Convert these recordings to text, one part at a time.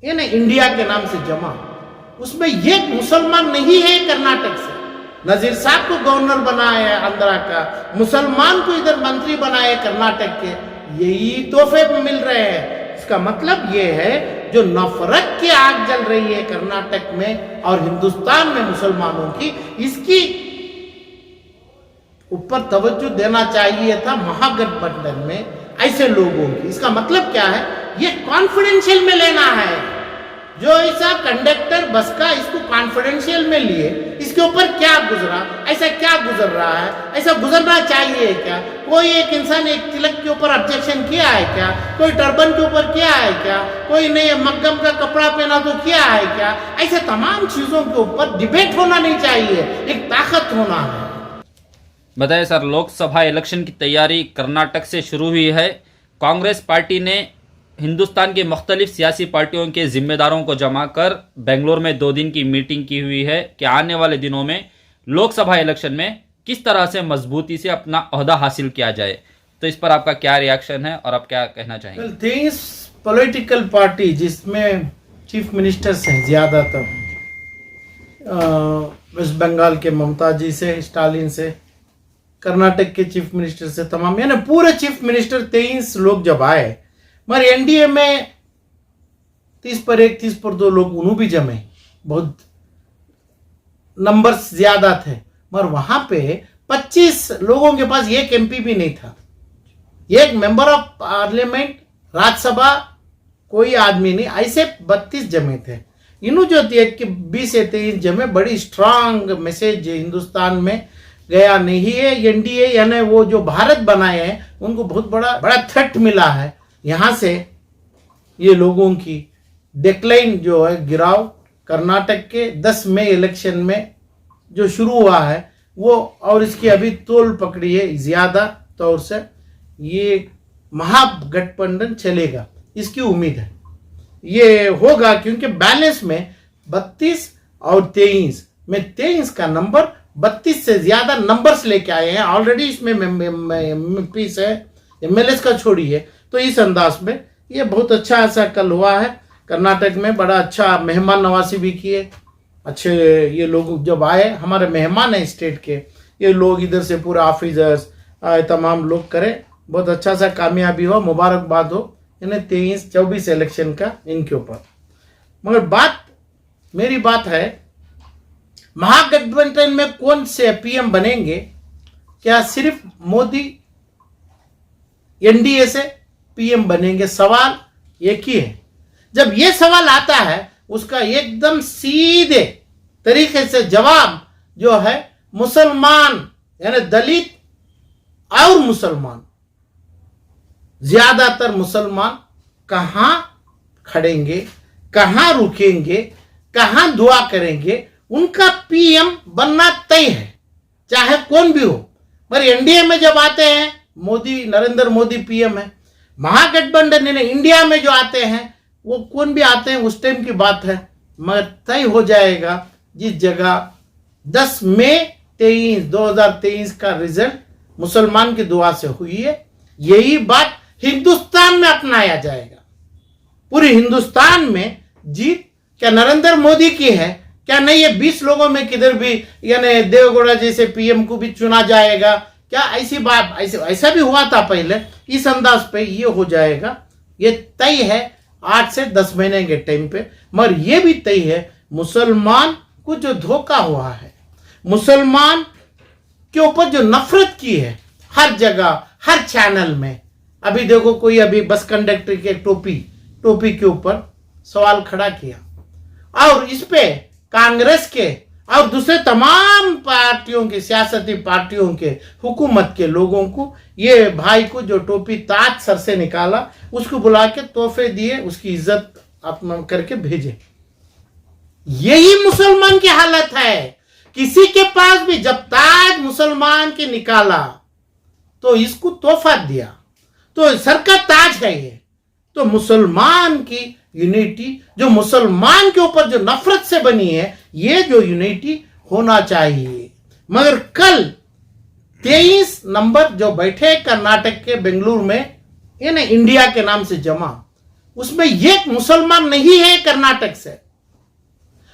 ये ना इंडिया के नाम से जमा, उसमें ये मुसलमान नहीं है कर्नाटक से। नजीर साहब को गवर्नर बनाया है आंध्रा का, मुसलमान को इधर मंत्री बनाए कर्नाटक के, यही तोहफे मिल रहे हैं। इसका मतलब ये है जो नफरत की आग जल रही है कर्नाटक में और हिंदुस्तान में मुसलमानों की, इसकी ऊपर तवज्जो देना चाहिए था महागठबंधन में ऐसे लोगों की। इसका मतलब क्या है, ये कॉन्फिडेंशियल में लेना है। जो ऐसा कंडक्टर बस का इसको कॉन्फिडेंशियल में लिए, इसके ऊपर क्या गुजरा, ऐसा क्या गुजर रहा है, ऐसा गुजरना चाहिए क्या? कोई एक इंसान एक तिलक के ऊपर ऑब्जेक्शन किया है क्या? कोई टर्बन के ऊपर किया है क्या? कोई ने मक्कम का कपड़ा पहना तो किया है क्या? ऐसे तमाम चीजों के ऊपर डिबेट होना नहीं चाहिए, एक ताकत होना है। बताइए सर, लोकसभा इलेक्शन की तैयारी कर्नाटक से शुरू हुई है। कांग्रेस पार्टी ने हिंदुस्तान के मुख्तलिफ सियासी पार्टियों के जिम्मेदारों को जमा कर बेंगलोर में 2 दिन की मीटिंग की हुई है कि आने वाले दिनों में लोकसभा इलेक्शन में किस तरह से मजबूती से अपना ओहदा हासिल किया जाए। तो इस पर आपका क्या रिएक्शन है और आप क्या कहना चाहेंगे? तेईस पॉलिटिकल पार्टी जिसमें चीफ मिनिस्टर्स हैं ज्यादातर, वेस्ट बंगाल के ममता जी से, स्टालिन से, कर्नाटक के चीफ मिनिस्टर से, तमाम यानी पूरे चीफ मिनिस्टर 23 लोग जब आए, मगर एनडीए में 30 पर 1 30 पर 2 लोग उन्हों भी जमे, बहुत नंबर्स ज्यादा थे, मगर वहां पे 25 लोगों के पास एक एमपी भी नहीं था, एक मेंबर ऑफ पार्लियामेंट, राज्यसभा कोई आदमी नहीं, ऐसे 32 जमे थे। इन्हों जो 20 से 23 जमे, बड़ी स्ट्रांग मैसेज हिंदुस्तान में गया नहीं है। एनडीए यानी वो जो भारत बनाए हैं उनको बहुत बड़ा थ्रेट मिला है यहां से। ये लोगों की डिक्लाइन जो है, गिराव कर्नाटक के 10 मई इलेक्शन में जो शुरू हुआ है वो, और इसकी अभी तोल पकड़ी है ज्यादा तौर से, ये महागठबंधन चलेगा, इसकी उम्मीद है ये होगा, क्योंकि बैलेंस में 32 और 23 में 23 का नंबर 32 से ज्यादा नंबर्स लेके आए हैं ऑलरेडी। इसमें एमपी है, एमएलए का छोड़िए, तो इस अंदाज में ये बहुत अच्छा ऐसा कल हुआ है कर्नाटक में। बड़ा अच्छा मेहमान नवाजी भी किए, अच्छे ये लोग जब आए, हमारे मेहमान हैं स्टेट के, ये लोग इधर से पूरे ऑफिसर्स तमाम लोग करें, बहुत अच्छा सा कामयाबी हो, मुबारकबाद हो इन्हें 23-24 इलेक्शन का इनके ऊपर। मगर मेरी बात है, महागठबंधन में कौन से पीएम बनेंगे? क्या सिर्फ मोदी एनडीए से पीएम बनेंगे? सवाल एक ही है। जब यह सवाल आता है उसका एकदम सीधे तरीके से जवाब जो है, मुसलमान यानी दलित और मुसलमान, ज्यादातर मुसलमान कहां खड़ेंगे, कहां रुकेंगे, कहां दुआ करेंगे, उनका पीएम बनना तय है, चाहे कौन भी हो। पर एनडीए में जब आते हैं मोदी, नरेंद्र मोदी पीएम है। महागठबंधन ने इंडिया में जो आते हैं वो कौन भी आते हैं उस टाइम की बात है, मगर तय हो जाएगा जिस जगह 10 मई 2023 का रिजल्ट मुसलमान की दुआ से हुई है, यही बात हिंदुस्तान में अपनाया जाएगा। पूरे हिंदुस्तान में जीत क्या नरेंद्र मोदी की है? क्या नहीं ये 20 लोगों में किधर भी यानी देवगौड़ा जैसे पीएम को भी चुना जाएगा क्या? ऐसी बात, ऐसा भी हुआ था पहले, इस अंदाज पे ये हो जाएगा, ये तय है 8 से 10 महीने के टाइम पे। मगर ये भी तय है मुसलमान को जो धोखा हुआ है, मुसलमान के ऊपर जो नफरत की है हर जगह, हर चैनल में। अभी देखो कोई अभी बस कंडक्टर के टोपी के ऊपर सवाल खड़ा किया, और इस पे कांग्रेस के और दूसरे तमाम पार्टियों के, सियासती पार्टियों के, हुकूमत के लोगों को, ये भाई को जो टोपी ताज सर से निकाला उसको बुला के तोहफे दिए, उसकी इज्जत अपमान करके भेजे। यही मुसलमान की हालत है। किसी के पास भी जब ताज मुसलमान के निकाला तो इसको तोहफा दिया, तो सर का ताज है ये। तो मुसलमान की यूनिटी, जो मुसलमान के ऊपर जो नफरत से बनी है, ये जो यूनिटी होना चाहिए। मगर कल 23 नंबर जो बैठे कर्नाटक के बेंगलुरु में, ये ना इंडिया के नाम से जमा, उसमें एक मुसलमान नहीं है कर्नाटक से।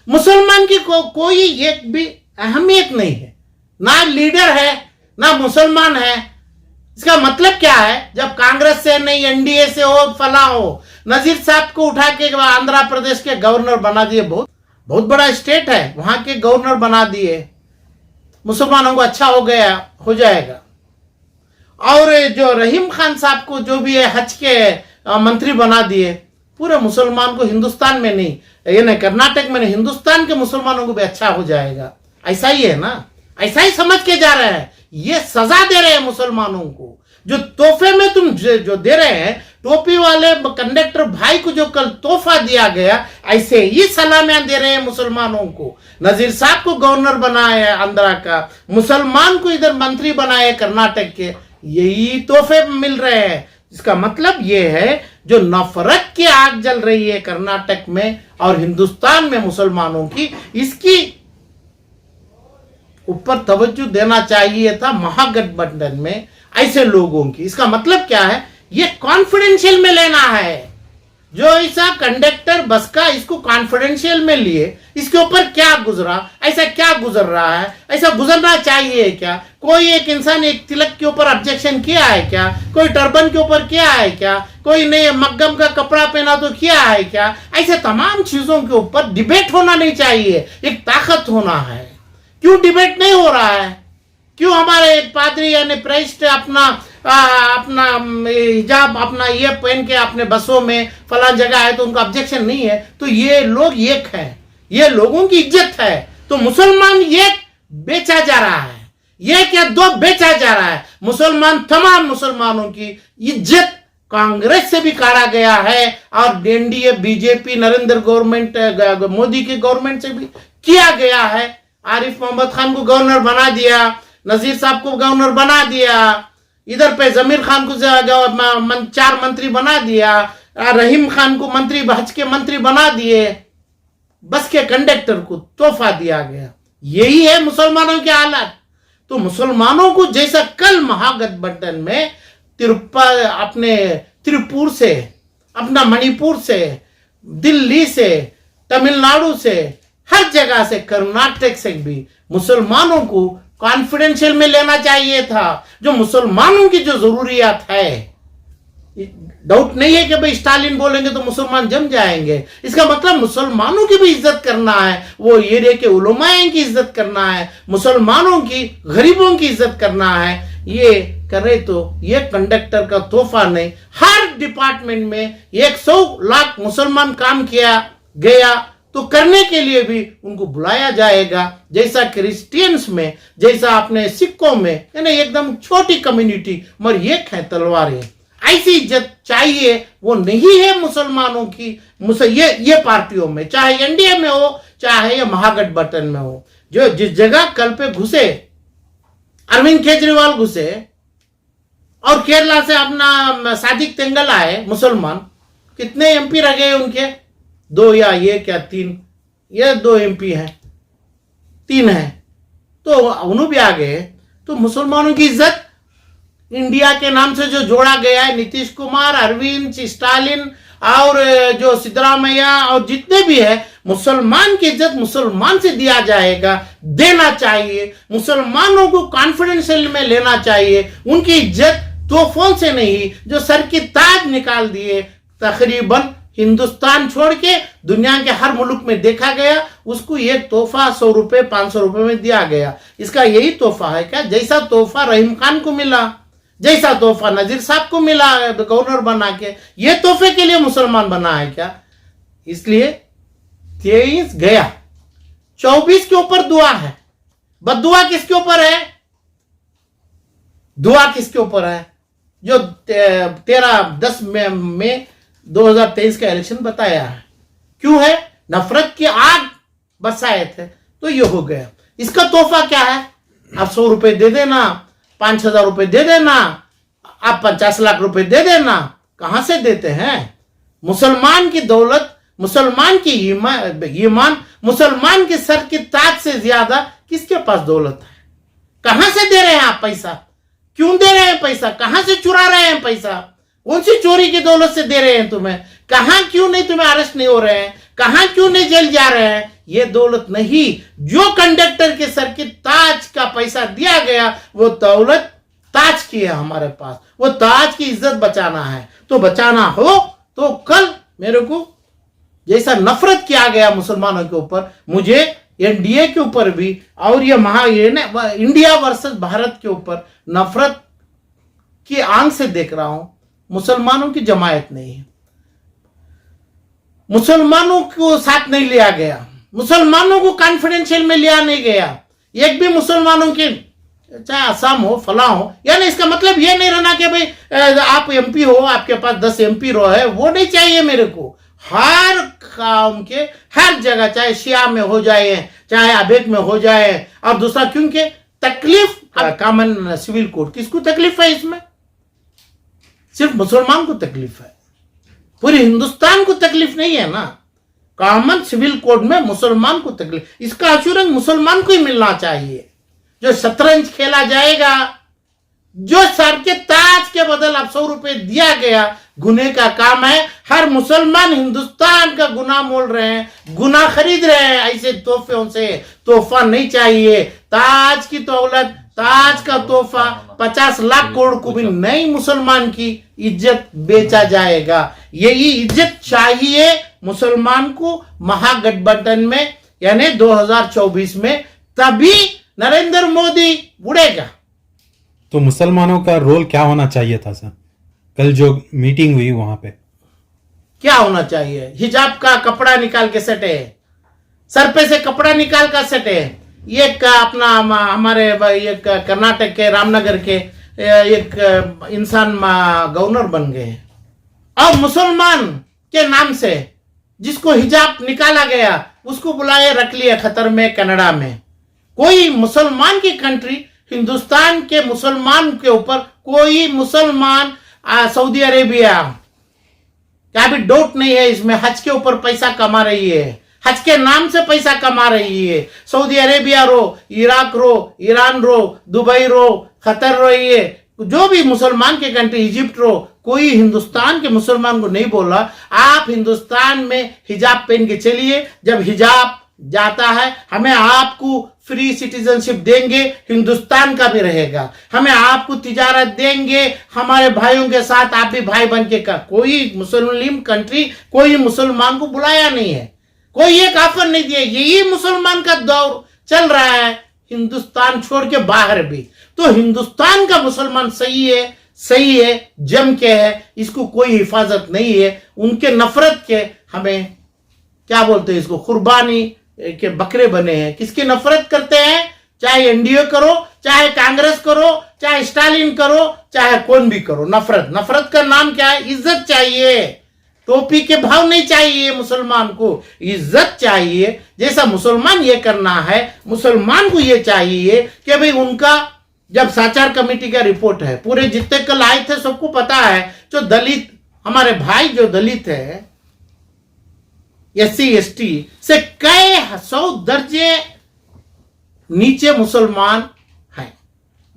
मुसलमान की कोई एक भी अहमियत नहीं है, ना लीडर है ना मुसलमान है। इसका मतलब क्या है? जब कांग्रेस से नहीं एनडीए से हो फला हो, नजीर साहब को उठा के आंध्र प्रदेश के गवर्नर बना दिए, बहुत बड़ा स्टेट है, वहां के गवर्नर बना दिए, मुसलमानों को अच्छा हो जाएगा। और जो रहीम खान साहब को जो भी है हज के मंत्री बना दिए, पूरे मुसलमान को हिंदुस्तान में नहीं, ये नहीं कर्नाटक में नहीं, हिंदुस्तान के मुसलमानों को भी अच्छा हो जाएगा। ऐसा ही है ना, ऐसा ही समझ के जा रहे हैं। ये सजा दे रहे हैं मुसलमानों को, जो तोहफे में तुम जो दे रहे हैं, टोपी वाले कंडक्टर भाई को जो कल तोहफा दिया गया, ऐसे ही सलामियां दे रहे हैं मुसलमानों को। नजीर साहब को गवर्नर बनाए आंध्रा का, मुसलमान को इधर मंत्री बनाए कर्नाटक के, यही तोहफे मिल रहे हैं। इसका मतलब ये है जो नफरत की आग जल रही है कर्नाटक में और हिंदुस्तान में मुसलमानों की, इसकी ऊपर तवज्जो देना चाहिए था महागठबंधन में ऐसे लोगों की। इसका मतलब क्या है? ये कॉन्फिडेंशियल में लेना है। जो ऐसा कंडक्टर बस का, इसको कॉन्फिडेंशियल में लिए, इसके ऊपर क्या गुजरा, ऐसा क्या गुजर रहा है, ऐसा गुजरना चाहिए क्या? कोई एक इंसान एक तिलक के ऊपर ऑब्जेक्शन किया है क्या? कोई टर्बन के ऊपर किया है क्या? कोई नए मग्गम का कपड़ा पहना तो किया है क्या? ऐसे तमाम चीजों के ऊपर डिबेट होना नहीं चाहिए, एक ताकत होना है। क्यों डिबेट नहीं हो रहा है? क्यों हमारे एक पादरी यानी प्रेस्ट अपना हिजाब अपना ये पहन के अपने बसों में फला जगह है तो उनका ऑब्जेक्शन नहीं है? तो ये लोग एक है, ये लोगों की इज्जत है। तो मुसलमान एक बेचा जा रहा है, एक या दो बेचा जा रहा है। मुसलमान, तमाम मुसलमानों की इज्जत कांग्रेस से भी काटा गया है और NDA BJP Narendra government Modi की गवर्नमेंट से भी किया गया है। आरिफ मोहम्मद खान को गवर्नर बना दिया, नजीर साहब को गवर्नर बना दिया, इधर पे जमीर खान को 4 मंत्री बना दिया, रहीम खान को मंत्री हज के मंत्री बना दिए, बस के कंडक्टर को तोहफा दिया गया। यही है मुसलमानों की हालत। तो मुसलमानों को जैसा कल महागठबंधन में अपने त्रिपुर से, अपना मणिपुर से, दिल्ली से, तमिलनाडु से, हर जगह से, कर्नाटक से भी मुसलमानों को कॉन्फिडेंशियल में लेना चाहिए था। जो मुसलमानों की जो जरूरियात है, डाउट नहीं है कि भाई स्टालिन बोलेंगे तो मुसलमान जम जाएंगे। इसका मतलब मुसलमानों की भी इज्जत करना है, वो एरिया के उलमाए की इज्जत करना है, मुसलमानों की, गरीबों की इज्जत करना है। ये करे तो ये कंडक्टर का तोहफा नहीं, हर डिपार्टमेंट में 100 लाख मुसलमान काम किया गया तो करने के लिए भी उनको बुलाया जाएगा। जैसा क्रिश्चियंस में, जैसा अपने सिखों में, यानी एकदम छोटी कम्युनिटी मगर एक है तलवारें, ऐसी इज्जत चाहिए। वो नहीं है मुसलमानों की ये पार्टियों में, चाहे एनडीए में हो चाहे ये महागठबंधन में हो। जो जिस जगह कल पे घुसे, अरविंद केजरीवाल घुसे और केरला से अपना सादिक तेंगल आए मुसलमान, कितने एमपी रह गए उनके? 2 या 1 या 3, ये 2 एमपी हैं, 3 हैं, तो उन्होंने भी आ गए। तो मुसलमानों की इज्जत इंडिया के नाम से जो जोड़ा गया है, नीतीश कुमार, अरविंद, स्टालिन और जो सिद्धरामैया और जितने भी है, मुसलमान की इज्जत मुसलमान से दिया जाएगा, देना चाहिए। मुसलमानों को कॉन्फिडेंशियल में लेना चाहिए, उनकी इज्जत तोहफों से नहीं, जो सर की ताज निकाल दिए तकरीबन हिंदुस्तान छोड़ के दुनिया के हर मुल्क में देखा गया, उसको एक तोहफा 100 रुपए 500 रुपए में दिया गया। इसका यही तोहफा है क्या? जैसा तोहफा रहीम खान को मिला, जैसा तोहफा नजीर साहब को मिला गवर्नर बना के, ये तोहफे के लिए मुसलमान बना है क्या? इसलिए 23 गया, 24 के ऊपर दुआ है। बदुआ किसके ऊपर है? दुआ किसके ऊपर है? जो 10 मई 2023 का इलेक्शन बताया है। क्यों है? नफरत की आग बसाए थे तो ये हो गया। इसका तोहफा क्या है? आप 100 रुपए दे देना, 5,000 रुपए दे देना, आप 50 लाख रुपए दे देना। कहां से देते हैं? मुसलमान की दौलत, मुसलमान की ईमान, मुसलमान के सर की ताज से ज्यादा किसके पास दौलत है? कहां से दे रहे हैं आप पैसा? क्यों दे रहे हैं पैसा? कहां से चुरा रहे हैं पैसा? कौन सी चोरी की दौलत से दे रहे हैं तुम्हें? कहां क्यों नहीं तुम्हें अरेस्ट नहीं हो रहे हैं? कहां क्यों नहीं जेल जा रहे हैं? ये दौलत नहीं, जो कंडक्टर के सर की ताज का पैसा दिया गया वो दौलत ताज की है हमारे पास। वो ताज की इज्जत बचाना है तो बचाना हो तो कल मेरे को जैसा नफरत किया गया मुसलमानों के ऊपर, मुझे एनडीए के ऊपर भी और ये इंडिया वर्सेस भारत के ऊपर नफरत की आंख से देख रहा हूं। मुसलमानों की जमायत नहीं है, मुसलमानों को साथ नहीं लिया गया, मुसलमानों को कॉन्फिडेंशियल में लिया नहीं गया। एक भी मुसलमानों के, चाहे असम हो फला हो, यानी इसका मतलब ये नहीं रहना कि भाई आप एमपी हो, आपके पास 10 एमपी रो है, वो नहीं चाहिए मेरे को। हर काम के हर जगह, चाहे शिया में हो जाए, चाहे अबेक में हो जाए, और दूसरा क्योंकि तकलीफ कॉमन सिविल कोड, किसको तकलीफ है इसमें? सिर्फ मुसलमान को तकलीफ है, पूरे हिंदुस्तान को तकलीफ नहीं है ना। कॉमन सिविल कोड में मुसलमान को तकलीफ, इसका अश्योरेंस मुसलमान को ही मिलना चाहिए। जो शतरंज खेला जाएगा, जो सर के ताज के बदल अब 100 रुपए दिया गया, गुने का काम है। हर मुसलमान हिंदुस्तान का गुना मोल रहे हैं, गुना खरीद रहे हैं ऐसे तोहफों से। तोहफा नहीं चाहिए, ताज की दौलत, ताज का तोहफा 50 लाख करोड़ को भी नहीं मुसलमान की इज्जत बेचा जाएगा। यही इज्जत चाहिए मुसलमान को महागठबंधन में, यानी 2024 में, तभी नरेंद्र मोदी उड़ेगा। तो मुसलमानों का रोल क्या होना चाहिए था सर? कल जो मीटिंग हुई वहां पे क्या होना चाहिए? हिजाब का कपड़ा निकाल के सटे, सर पे से कपड़ा निकाल कर सटे। एक अपना हमारे एक कर्नाटक के रामनगर के एक इंसान गवर्नर बन गए, और मुसलमान के नाम से जिसको हिजाब निकाला गया उसको बुलाए रख लिया खतर में, कनाडा में। कोई मुसलमान की कंट्री, हिंदुस्तान के मुसलमान के ऊपर कोई मुसलमान, सऊदी अरेबिया, क्या भी डाउट नहीं है इसमें, हज के ऊपर पैसा कमा रही है, हज के नाम से पैसा कमा रही है। सऊदी अरेबिया रो, इराक रो, ईरान रो, दुबई रो, कतर रो, ये जो भी मुसलमान के कंट्री, इजिप्ट रो, कोई हिंदुस्तान के मुसलमान को नहीं बोला आप हिंदुस्तान में हिजाब पहन के चलिए। जब हिजाब जाता है, हमें आपको फ्री सिटीजनशिप देंगे, हिंदुस्तान का भी रहेगा, हमें आपको तिजारत देंगे, हमारे भाइयों के साथ आप भी भाई बन के का। कोई मुस्लिम कंट्री कोई मुसलमान को बुलाया नहीं है, कोई एक ऑफर नहीं दिया। यही मुसलमान का दौर चल रहा है हिंदुस्तान छोड़ के बाहर भी। तो हिंदुस्तान का मुसलमान सही है, जम के है, इसको कोई हिफाजत नहीं है। उनके नफरत के हमें क्या बोलते हैं इसको, कुर्बानी के बकरे बने हैं। किसकी नफरत करते हैं? चाहे एनडीए करो, चाहे कांग्रेस करो, चाहे स्टालिन करो, चाहे कौन भी करो, नफरत का नाम क्या है? इज्जत चाहिए। टोपी के भाव नहीं चाहिए, मुसलमान को इज्जत चाहिए। जैसा मुसलमान ये करना है, मुसलमान को ये चाहिए कि भाई उनका, जब साचार कमेटी का रिपोर्ट है, पूरे जितने कल आए थे सबको पता है, जो दलित हमारे भाई जो दलित है, SC ST से कई 100 दर्जे नीचे मुसलमान हैं।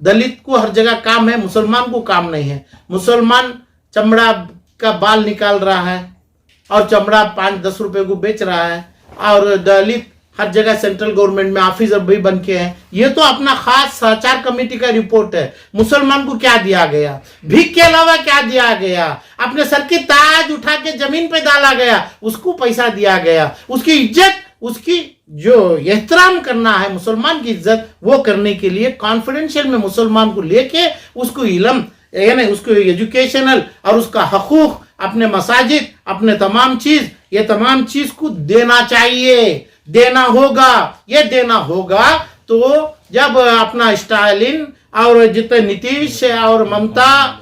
दलित को हर जगह काम है, मुसलमान को काम नहीं है। मुसलमान चमड़ा का बाल निकाल रहा है और चमड़ा 5-10 रुपए को बेच रहा है, और दलित हर जगह सेंट्रल गवर्नमेंट में ऑफिसर भी बन के हैं। ये तो अपना खास साचार कमेटी का रिपोर्ट है। मुसलमान को क्या दिया गया? भीख के अलावा क्या दिया गया? अपने सर की ताज उठा के जमीन पे डाला गया, उसको पैसा दिया गया। उसकी इज्जत, उसकी जो एहतराम करना है, मुसलमान की इज्जत, वो करने के लिए कॉन्फिडेंशियल में मुसलमान को लेके उसको इल्म, यानी उसको एजुकेशनल और उसका हकूक, अपने मसाजिद, अपने तमाम चीज, ये तमाम चीज को देना चाहिए, देना होगा। तो जब अपना स्टालिन और जितने नीतीश और ममता,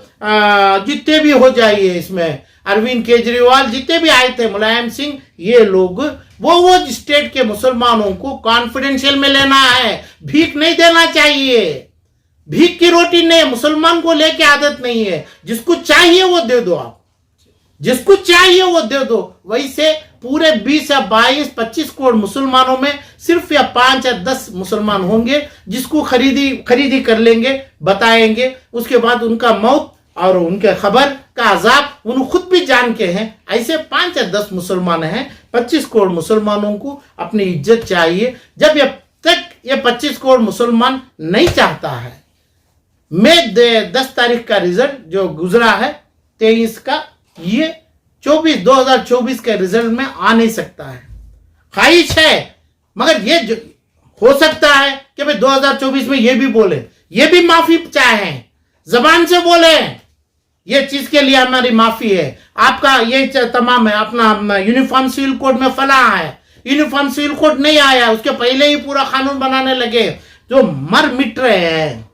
जितने भी हो जाइए इसमें, अरविंद केजरीवाल, जितने भी आए थे, मुलायम सिंह, ये लोग वो स्टेट के मुसलमानों को कॉन्फिडेंशियल में लेना है, भीख नहीं देना चाहिए। भीख की रोटी नहीं, मुसलमान को लेके आदत नहीं है। जिसको चाहिए वो दे दो, आप जिसको चाहिए वो दे दो। वैसे पूरे 20 या 22-25 करोड़ मुसलमानों में सिर्फ या 5 या 10 मुसलमान होंगे जिसको खरीदी कर लेंगे, बताएंगे, उसके बाद उनका मौत और उनके खबर का अजाब उन्हें खुद भी जान के हैं। ऐसे 5 या 10 मुसलमान हैं, 25 करोड़ मुसलमानों को अपनी इज्जत चाहिए। जब तक ये 25 करोड़ मुसलमान नहीं चाहता है, मैं 10 तारीख का रिजल्ट जो गुजरा है 23 का, ये 2024 के रिजल्ट में आ नहीं सकता है। ख्वाहिश है, मगर ये हो सकता है कि भाई 2024 में ये भी बोले, ये भी माफी चाहे, जबान से बोले, ये चीज के लिए हमारी माफी है, आपका ये तमाम है, अपना यूनिफॉर्म सिविल कोड में फला है, यूनिफॉर्म सिविल कोड नहीं आया, उसके पहले ही पूरा कानून बनाने लगे, जो मर मिट रहे हैं।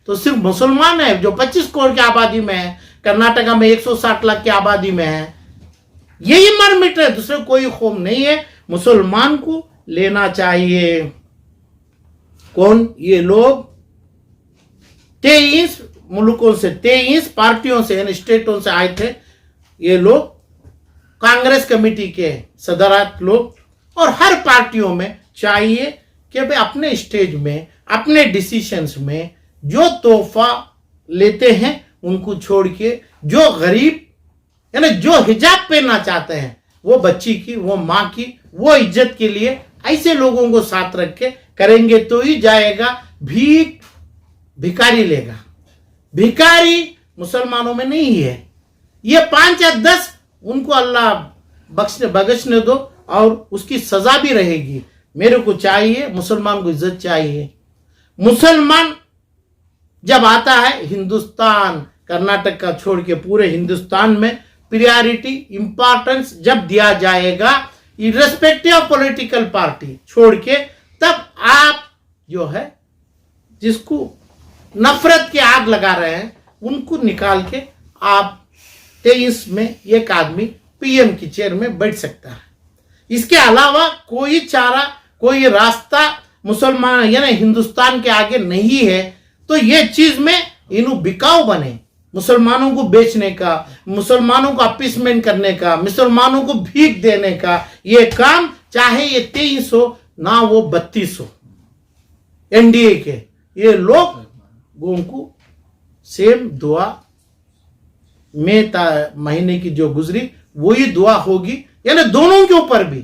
तो सिर्फ मुसलमान है जो 25 करोड़ की आबादी में है, कर्नाटका में 160 लाख की आबादी में है, यही मर मिट रहे, दूसरे कोई खौफ नहीं है। मुसलमान को लेना चाहिए। कौन ये लोग? 23 मुल्कों से, 23 पार्टियों से यानी स्टेटों से आए थे ये लोग, कांग्रेस कमेटी के सदरात लोग, और हर पार्टियों में चाहिए कि भाई अपने स्टेज में, अपने डिसीशंस में जो तोहफा लेते हैं उनको छोड़ के, जो गरीब यानी जो हिजाब पहनना चाहते हैं, वो बच्ची की, वो माँ की, वो इज्जत के लिए ऐसे लोगों को साथ रख के करेंगे तो ही जाएगा। भिखारी लेगा, भिखारी मुसलमानों में नहीं है। ये 5 या 10 उनको अल्लाह बख्शने दो और उसकी सजा भी रहेगी। मेरे को चाहिए, मुसलमान को इज्जत चाहिए। मुसलमान जब आता है हिंदुस्तान, कर्नाटक का छोड़ के पूरे हिंदुस्तान में प्रायोरिटी, इंपॉर्टेंस जब दिया जाएगा, इर्रेस्पेक्टिव ऑफ पॉलिटिकल पार्टी छोड़ के, तब आप जो है जिसको नफरत की आग लगा रहे हैं उनको निकाल के आप 23 में एक आदमी पीएम की चेयर में बैठ सकता है। इसके अलावा कोई चारा, कोई रास्ता मुसलमान यानी हिंदुस्तान के आगे नहीं है। तो ये चीज में इन्हों बिकाऊ बने, मुसलमानों को बेचने का, मुसलमानों को अपीसमेंट करने का, मुसलमानों को भीख देने का ये काम, चाहे ये 23 हो ना वो 32 हो, एनडीए के ये लोगों को सेम दुआ महीने की जो गुजरी वही दुआ होगी, यानी दोनों के ऊपर भी।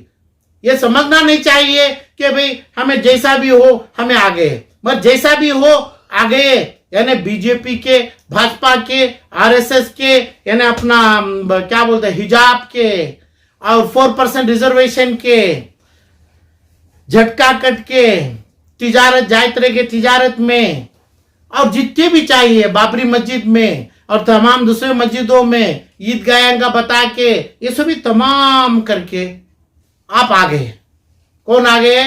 ये समझना नहीं चाहिए कि भाई हमें जैसा भी हो हमें आगे, मगर जैसा भी हो आगे, यानी बीजेपी के, भाजपा के, आरएसएस के, यानी अपना क्या बोलते हैं हिजाब के और 4% रिजर्वेशन के, झटका कट के तिजारत जायत रहेगी तिजारत में, और जितने भी चाहिए बाबरी मस्जिद में और तमाम दूसरे मस्जिदों में ईदगाह का बता के, ये सभी तमाम करके आप आ गए। कौन आ गए?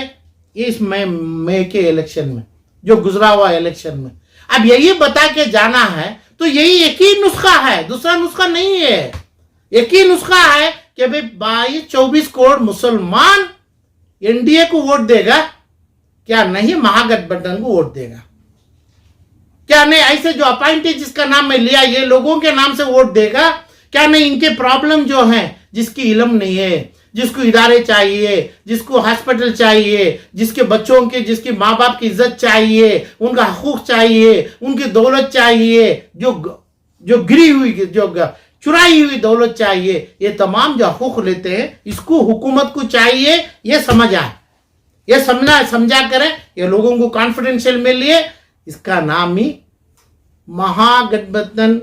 इस मई के इलेक्शन में, जो गुजरा हुआ इलेक्शन में। अब यही बता के जाना है तो यही एक ही नुस्खा है, दूसरा नुस्खा नहीं है। एक ही नुस्खा है कि भाई 24 करोड़ मुसलमान एनडीए को वोट देगा क्या? नहीं, महागठबंधन को वोट देगा क्या? नहीं, ऐसे जो अपॉइंटेड जिसका नाम मैं लिया ये लोगों के नाम से वोट देगा क्या? नहीं, इनके प्रॉब्लम जो है, जिसकी इल्म नहीं है, जिसको इदारे चाहिए, जिसको हॉस्पिटल चाहिए, जिसके बच्चों के, जिसकी माँ बाप की इज्जत चाहिए, उनका हकूक चाहिए, उनकी दौलत चाहिए, जो गिरी हुई, जो चुराई हुई दौलत चाहिए, ये तमाम जो हकूक लेते हैं इसको हुकूमत को चाहिए। ये समझ आए, ये समझा करें, ये लोगों को कॉन्फिडेंशियल में लिए। इसका नाम ही महागठबंधन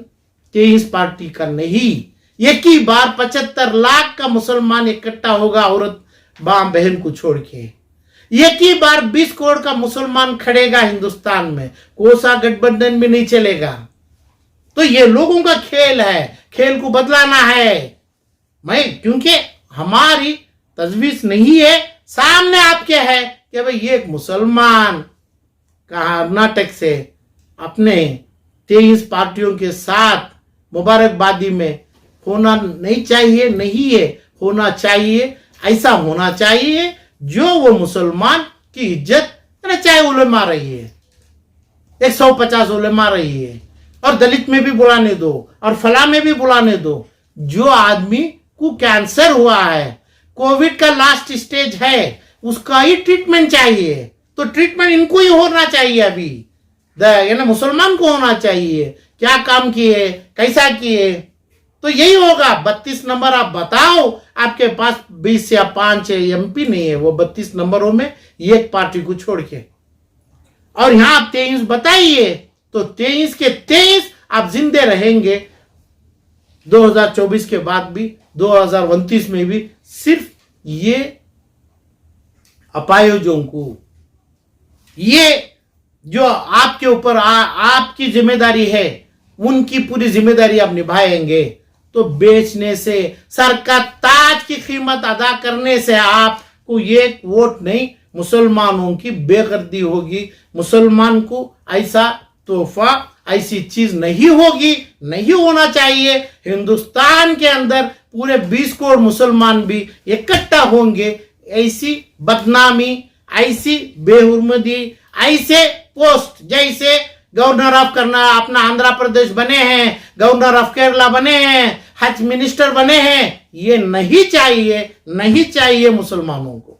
23 पार्टी का नहीं। एक ही बार 75 लाख का मुसलमान इकट्ठा होगा, औरत बाम बहन को छोड़ के। एक ही बार 20 करोड़ का मुसलमान खड़ेगा हिंदुस्तान में, कोसा गठबंधन में नहीं चलेगा। तो ये लोगों का खेल है, खेल को बदलाना है। क्योंकि हमारी तजवीज नहीं है, सामने आपके है कि भाई ये एक मुसलमान कर्नाटक से अपने 23 पार्टियों के साथ मुबारकबादी में होना नहीं चाहिए, नहीं है, होना चाहिए। ऐसा होना चाहिए जो वो मुसलमान की इज्जत, चाहे उलेमा रही है, 150 उलेमा रही है, और दलित में भी बुलाने दो और फला में भी बुलाने दो। जो आदमी को कैंसर हुआ है, कोविड का लास्ट स्टेज है, उसका ही ट्रीटमेंट चाहिए, तो ट्रीटमेंट इनको ही होना चाहिए। अभी मुसलमान को होना चाहिए। क्या काम किए, कैसा किए, तो यही होगा। 32 नंबर आप बताओ, आपके पास 20 या 5 एमपी नहीं है, वो 32 नंबरों में एक पार्टी को छोड़ के, और यहां आप 23 बताइए, तो 23 के 23 आप जिंदे रहेंगे 2024 के बाद भी, 2029 में भी। सिर्फ ये अपायोजों को, ये जो आपके ऊपर आपकी जिम्मेदारी है, उनकी पूरी जिम्मेदारी आप निभाएंगे, तो बेचने से, सर का ताज की कीमत अदा करने से आपको एक वोट नहीं, मुसलमानों की बेगर्दी होगी। मुसलमान को ऐसा तोहफा, ऐसी चीज नहीं होगी, नहीं होना चाहिए। हिंदुस्तान के अंदर पूरे 20 करोड़ मुसलमान भी इकट्ठा होंगे, ऐसी बदनामी, ऐसी बेहुरमती, ऐसे पोस्ट जैसे गवर्नर ऑफ करना अपना आंध्र प्रदेश बने हैं, गवर्नर ऑफ केरला बने हैं, हज मिनिस्टर बने हैं, ये नहीं चाहिए, नहीं चाहिए मुसलमानों को।